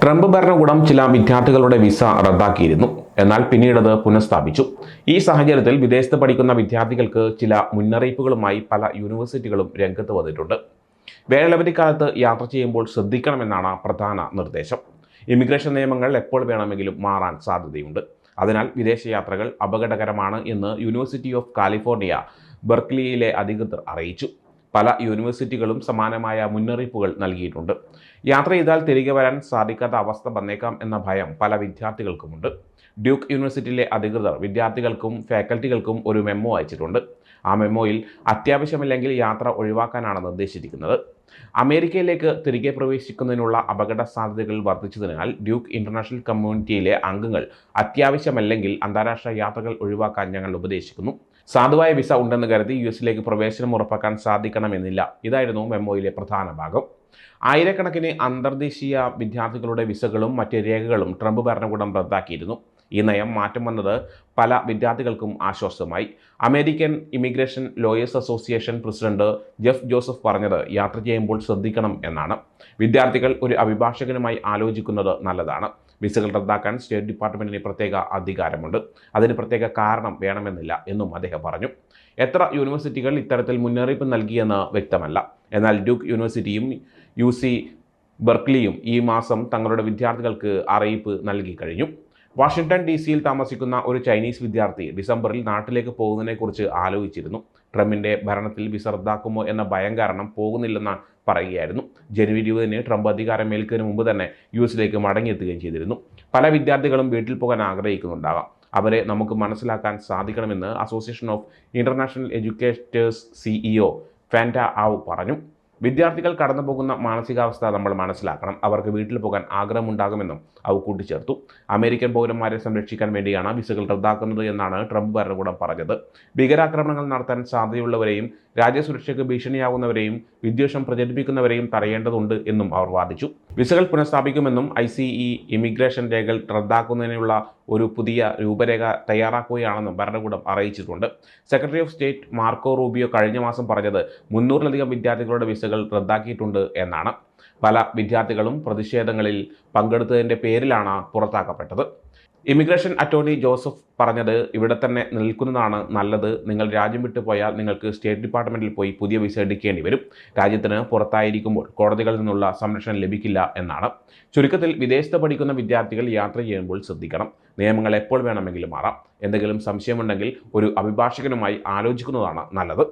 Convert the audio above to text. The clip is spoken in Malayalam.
ട്രംപ് ഭരണകൂടം ചില വിദ്യാർത്ഥികളുടെ വിസ റദ്ദാക്കിയിരുന്നു. എന്നാൽ പിന്നീട് അത് പുനഃസ്ഥാപിച്ചു. ഈ സാഹചര്യത്തിൽ വിദേശത്ത് പഠിക്കുന്ന വിദ്യാർത്ഥികൾക്ക് ചില മുന്നറിയിപ്പുകളുമായി പല യൂണിവേഴ്സിറ്റികളും രംഗത്ത് വന്നിട്ടുണ്ട്. വേനലവധിക്കാലത്ത് യാത്ര ചെയ്യുമ്പോൾ ശ്രദ്ധിക്കണമെന്നാണ് പ്രധാന നിർദ്ദേശം. ഇമിഗ്രേഷൻ നിയമങ്ങൾ എപ്പോൾ വേണമെങ്കിലും മാറാൻ സാധ്യതയുണ്ട്. അതിനാൽ വിദേശയാത്രകൾ അപകടകരമാണ് എന്ന് യൂണിവേഴ്സിറ്റി ഓഫ് കാലിഫോർണിയ ബെർക്ക്ലിയിലെ അധികൃതർ അറിയിച്ചു. പല യൂണിവേഴ്സിറ്റികളും സമാനമായ മുന്നറിയിപ്പുകൾ നൽകിയിട്ടുണ്ട്. യാത്ര ചെയ്താൽ തിരികെ വരാൻ സാധിക്കാത്ത അവസ്ഥ വന്നേക്കാം എന്ന ഭയം പല വിദ്യാർത്ഥികൾക്കുമുണ്ട്. ഡ്യൂക്ക് യൂണിവേഴ്സിറ്റിയിലെ അധികൃതർ വിദ്യാർത്ഥികൾക്കും ഫാക്കൽറ്റികൾക്കും ഒരു മെമ്മോ അയച്ചിട്ടുണ്ട്. ആ മെമ്മോയിൽ അത്യാവശ്യമില്ലെങ്കിൽ യാത്ര ഒഴിവാക്കാനാണ് നിർദ്ദേശിച്ചിരിക്കുന്നത്. അമേരിക്കയിലേക്ക് തിരികെ പ്രവേശിക്കുന്നതിനുള്ള അപകട സാധ്യതകൾ വർദ്ധിച്ചതിനാൽ ഡ്യൂക്ക് ഇന്റർനാഷണൽ കമ്മ്യൂണിറ്റിയിലെ അംഗങ്ങൾ അത്യാവശ്യമല്ലെങ്കിൽ അന്താരാഷ്ട്ര യാത്രകൾ ഒഴിവാക്കാൻ ഞങ്ങൾ ഉപദേശിക്കുന്നു. സാധുവായ വിസ ഉണ്ടെന്ന് കരുതി യുഎസിലേക്ക് പ്രവേശനം ഉറപ്പാക്കാൻ സാധിക്കണമെന്നില്ല. ഇതായിരുന്നു മെമ്മോയിലെ പ്രധാന ഭാഗം. ആയിരക്കണക്കിന് അന്തർദേശീയ വിദ്യാർത്ഥികളുടെ വിസകളും മറ്റ് രേഖകളും ട്രംപ് ഭരണകൂടം റദ്ദാക്കിയിരുന്നു. ഈ നയം മാറ്റം വന്നത് പല വിദ്യാർത്ഥികൾക്കും ആശ്വാസമായി. American immigration lawyers association president Jeff Joseph പറഞ്ഞത് യാത്ര ചെയ്യുമ്പോൾ ശ്രദ്ധിക്കണം എന്നാണ്. വിദ്യാർത്ഥികൾ ഒരു അഭിഭാഷകനുമായി ആലോചിക്കുന്നത് നല്ലതാണ്. വിസകൾ റദ്ദാക്കാൻ സ്റ്റേറ്റ് ഡിപ്പാർട്ട്മെന്റിന് പ്രത്യേക അധികാരമുണ്ട്. അതിന് പ്രത്യേക കാരണം വേണമെന്നില്ല എന്നും അദ്ദേഹം പറഞ്ഞു. എത്ര യൂണിവേഴ്സിറ്റികൾ ഇത്തരത്തിൽ മുന്നറിയിപ്പ് നൽകിയെന്ന് വ്യക്തമല്ല. എന്നാൽ ഡ്യൂക്ക് യൂണിവേഴ്സിറ്റിയും UC ബെർക്ക്ലിയും ഈ മാസം തങ്ങളുടെ വിദ്യാർത്ഥികൾക്ക് അറിയിപ്പ് നൽകി കഴിഞ്ഞു. വാഷിംഗ്ടൺ DC താമസിക്കുന്ന ഒരു ചൈനീസ് വിദ്യാർത്ഥി ഡിസംബറിൽ നാട്ടിലേക്ക് പോകുന്നതിനെക്കുറിച്ച് ആലോചിച്ചിരുന്നു. ട്രംപിന്റെ ഭരണത്തിൽ വിസ റദ്ദാക്കുമോ എന്ന ഭയം കാരണം പോകുന്നില്ലെന്ന് പറയുകയായിരുന്നു. ജനുവരി 20-ന് ട്രംപ് അധികാരമേൽക്കുന്നതിന് മുമ്പ് തന്നെ യുഎസിലേക്ക് മടങ്ങിയെത്തുകയും ചെയ്തിരുന്നു. പല വിദ്യാർത്ഥികളും വീട്ടിൽ പോകാൻ ആഗ്രഹിക്കുന്നുണ്ടാകാം. അവരെ നമുക്ക് മനസ്സിലാക്കാൻ സാധിക്കണമെന്ന് association of international educators CEO Fanta Aw പറഞ്ഞു. വിദ്യാർത്ഥികൾ കടന്നു പോകുന്ന മാനസികാവസ്ഥ നമ്മൾ മനസ്സിലാക്കണം. അവർക്ക് വീട്ടിൽ പോകാൻ ആഗ്രഹമുണ്ടാകുമെന്നും അവ കൂട്ടിച്ചേർത്തു. അമേരിക്കൻ പൗരന്മാരെ സംരക്ഷിക്കാൻ വേണ്ടിയാണ് വിസകൾ റദ്ദാക്കുന്നത് എന്നാണ് ട്രംപ് ഭരണകൂടം പറഞ്ഞത്. ഭീകരാക്രമണങ്ങൾ നടത്താൻ സാധ്യതയുള്ളവരെയും രാജ്യസുരക്ഷയ്ക്ക് ഭീഷണിയാകുന്നവരെയും വിദ്വേഷം പ്രചരിപ്പിക്കുന്നവരെയും തടയേണ്ടതുണ്ട് എന്നും അവർ വാദിച്ചു. വിസകൾ പുനഃസ്ഥാപിക്കുമെന്നും ICE ഇമിഗ്രേഷൻ രേഖകൾ റദ്ദാക്കുന്നതിനുള്ള ഒരു പുതിയ രൂപരേഖ തയ്യാറാക്കുകയാണെന്നും ഭരണകൂടം അറിയിച്ചിട്ടുണ്ട്. Secretary of state Marco Rubio കഴിഞ്ഞ മാസം പറഞ്ഞത് 300-ലധികം വിദ്യാർത്ഥികളുടെ വിസകൾ റദ്ദാക്കിയിട്ടുണ്ട് എന്നാണ്. പല വിദ്യാർത്ഥികളും പ്രതിഷേധങ്ങളിൽ പങ്കെടുത്തതിൻ്റെ പേരിലാണ് പുറത്താക്കപ്പെട്ടത്. ഇമിഗ്രേഷൻ അറ്റോർണി ജോസഫ് പറഞ്ഞത് ഇവിടെ തന്നെ നിൽക്കുന്നതാണ് നല്ലത്. നിങ്ങൾ രാജ്യം വിട്ടു പോയാൽ നിങ്ങൾക്ക് സ്റ്റേറ്റ് ഡിപ്പാർട്ട്മെൻറ്റിൽ പോയി പുതിയ വിസ എടുക്കേണ്ടി വരും. രാജ്യത്തിന് പുറത്തായിരിക്കുമ്പോൾ കോടതികളിൽ നിന്നുള്ള സംരക്ഷണം ലഭിക്കില്ല എന്നാണ്. ചുരുക്കത്തിൽ വിദേശത്ത് പഠിക്കുന്ന വിദ്യാർത്ഥികൾ യാത്ര ചെയ്യുമ്പോൾ ശ്രദ്ധിക്കണം. നിയമങ്ങൾ എപ്പോൾ വേണമെങ്കിലും മാറാം. എന്തെങ്കിലും സംശയമുണ്ടെങ്കിൽ ഒരു അഭിഭാഷകനുമായി ആലോചിക്കുന്നതാണ് നല്ലത്.